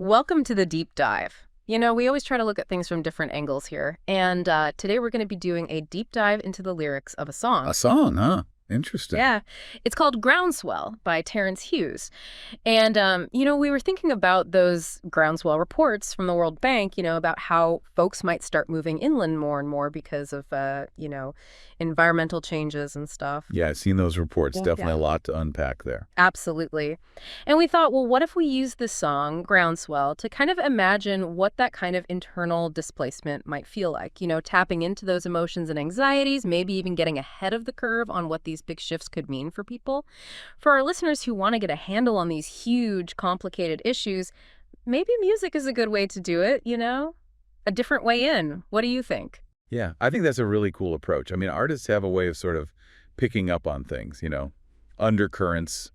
Welcome to the deep dive. You know, we always try to look at things from different angles here. And today we're going to be doing a deep dive into the lyrics of a A song. song, huh? Interesting. Yeah, it's called Groundswell by Terenec Hughes. And, we were thinking about those Groundswell reports from the World Bank, about how folks might start moving inland more and more because of, environmental changes and stuff. Yeah, I've seen those reports. Yeah. Definitely a lot to unpack there. Absolutely. And we thought, well, what if we use this song, Groundswell, to kind of imagine what that kind of internal displacement might feel like? Tapping into those emotions and anxieties, maybe even getting ahead of the curve on what these big shifts could mean for people. For our listeners who want to get a handle on these huge, complicated issues, maybe music is a good way to do it, A different way in. What do you think? Yeah, I think that's a really cool approach. I mean, artists have a way of sort of picking up on things, undercurrents,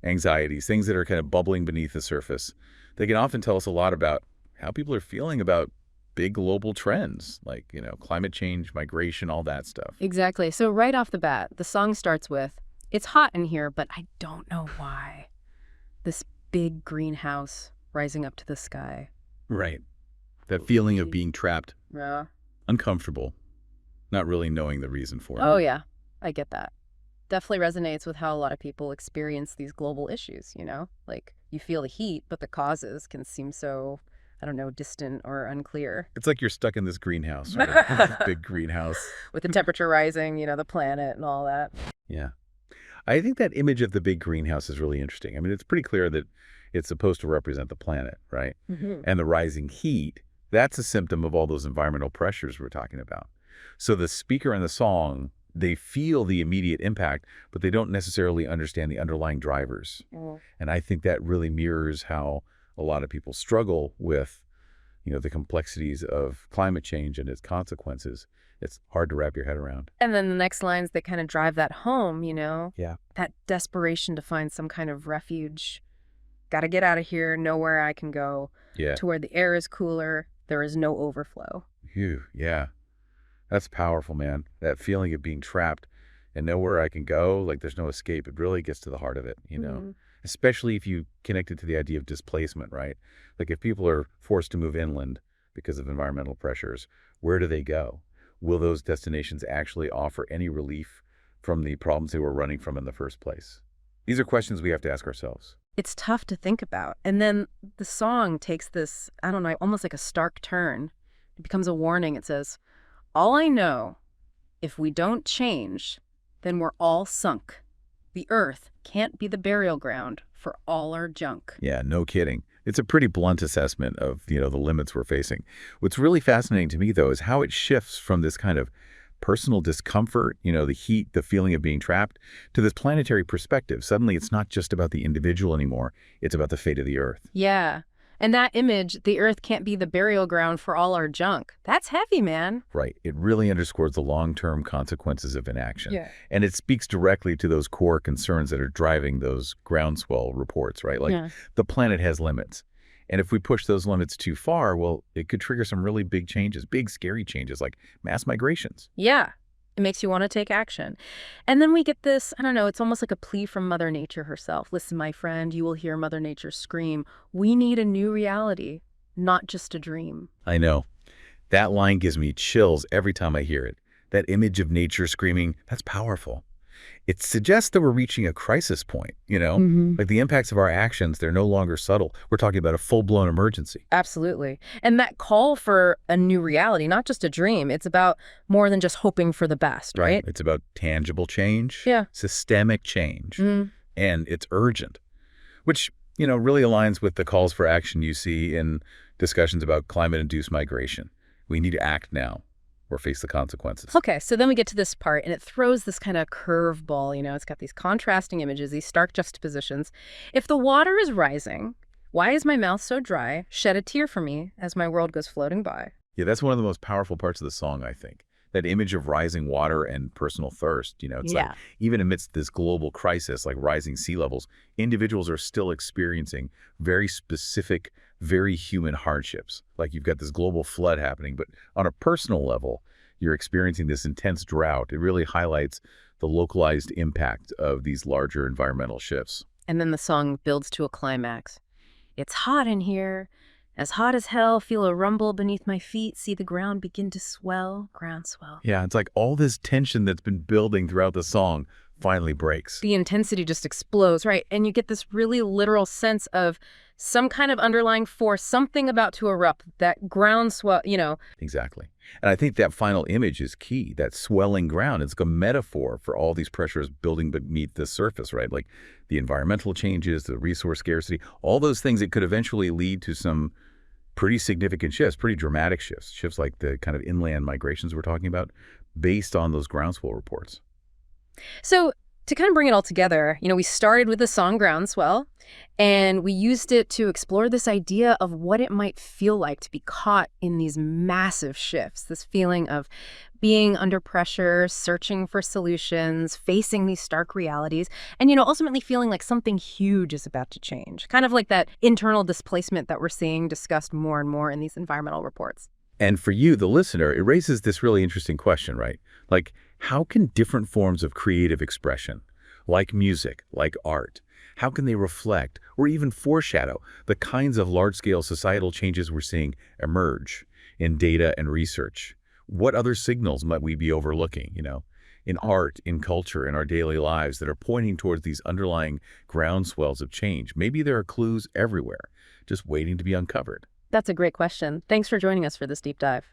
anxieties, things that are kind of bubbling beneath the surface. They can often tell us a lot about how people are feeling about big global trends like, climate change, migration, all that stuff. Exactly. So right off the bat, the song starts with, "It's hot in here, but I don't know why. This big greenhouse rising up to the sky." Right. That feeling of being trapped, Yeah. uncomfortable, not really knowing the reason for it. Oh, yeah. I get that. Definitely resonates with how a lot of people experience these global issues, Like, you feel the heat, but the causes can seem so, I don't know, distant or unclear. It's like you're stuck in this greenhouse, right? Big greenhouse. With the temperature rising, the planet and all that. Yeah. I think that image of the big greenhouse is really interesting. I mean, it's pretty clear that it's supposed to represent the planet, right? Mm-hmm. And the rising heat, that's a symptom of all those environmental pressures we're talking about. So the speaker in the song, they feel the immediate impact, but they don't necessarily understand the underlying drivers. Mm. And I think that really mirrors how a lot of people struggle with, the complexities of climate change and its consequences. It's hard to wrap your head around. And then the next lines, they kind of drive that home, Yeah. That desperation to find some kind of refuge. Got to get out of here, nowhere I can go, Yeah. to where the air is cooler, there is no overflow. Phew, yeah. That's powerful, man. That feeling of being trapped and nowhere I can go, like there's no escape. It really gets to the heart of it, Mhm. Especially if you connect it to the idea of displacement, right? Like if people are forced to move inland because of environmental pressures, where do they go? Will those destinations actually offer any relief from the problems they were running from in the first place? These are questions we have to ask ourselves. It's tough to think about. And then the song takes this, I don't know, almost like a stark turn. It becomes a warning. It says, "All I know, if we don't change, then we're all sunk. The earth can't be the burial ground for all our junk." Yeah, no kidding. It's a pretty blunt assessment of, the limits we're facing. What's really fascinating to me, though, is how it shifts from this kind of personal discomfort, the heat, the feeling of being trapped, to this planetary perspective. Suddenly, it's not just about the individual anymore. It's about the fate of the Earth. Yeah. And that image, the earth can't be the burial ground for all our junk. That's heavy, man. Right. It really underscores the long-term consequences of inaction. Yeah. And it speaks directly to those core concerns that are driving those groundswell reports, right? Like Yeah. the planet has limits. And if we push those limits too far, well, it could trigger some really big changes, big scary changes like mass migrations. Yeah. It makes you want to take action. And then we get this, I don't know, it's almost like a plea from Mother Nature herself. "Listen, my friend, you will hear Mother Nature scream. We need a new reality, not just a dream." I know. That line gives me chills every time I hear it. That image of nature screaming, that's powerful. It suggests that we're reaching a crisis point, Mhm. Like the impacts of our actions, they're no longer subtle. We're talking about a full-blown emergency. Absolutely. And that call for a new reality, not just a dream, it's about more than just hoping for the best, right? It's about tangible change, Yeah. systemic change, Mm. and it's urgent, which, really aligns with the calls for action you see in discussions about climate-induced migration. We need to act now or face the consequences. Okay, so then we get to this part, and it throws this kind of curveball, It's got these contrasting images, these stark juxtapositions. "If the water is rising, why is my mouth so dry? Shed a tear for me as my world goes floating by." Yeah, that's one of the most powerful parts of the song, I think. That image of rising water and personal thirst, it's Yeah. like even amidst this global crisis, like rising sea levels, individuals are still experiencing very specific, very human hardships. Like you've got this global flood happening, but on a personal level, you're experiencing this intense drought. It really highlights the localized impact of these larger environmental shifts. And then the song builds to a climax. "It's hot in here, As hot as hell, feel a rumble beneath my feet, see the ground begin to swell, groundswell. Yeah, it's like all this tension that's been building throughout the song finally breaks. The intensity just explodes, right? And you get this really literal sense of some kind of underlying force, something about to erupt, that groundswell. Exactly. And I think that final image is key, that swelling ground. It's like a metaphor for all these pressures building beneath the surface, right? Like the environmental changes, the resource scarcity, all those things that could eventually lead to some pretty significant shifts, pretty dramatic shifts, shifts like the kind of inland migrations we're talking about, based on those groundswell reports. So to kind of bring it all together, we started with the song Groundswell, and we used it to explore this idea of what it might feel like to be caught in these massive shifts, this feeling of being under pressure, searching for solutions, facing these stark realities, and, ultimately feeling like something huge is about to change. Kind of like that internal displacement that we're seeing discussed more and more in these environmental reports. And for you, the listener, it raises this really interesting question, right? Like, how can different forms of creative expression, like music, like art, how can they reflect or even foreshadow the kinds of large-scale societal changes we're seeing emerge in data and research? What other signals might we be overlooking, in art, in culture, in our daily lives that are pointing towards these underlying groundswells of change? Maybe there are clues everywhere, just waiting to be uncovered. That's a great question. Thanks for joining us for this deep dive.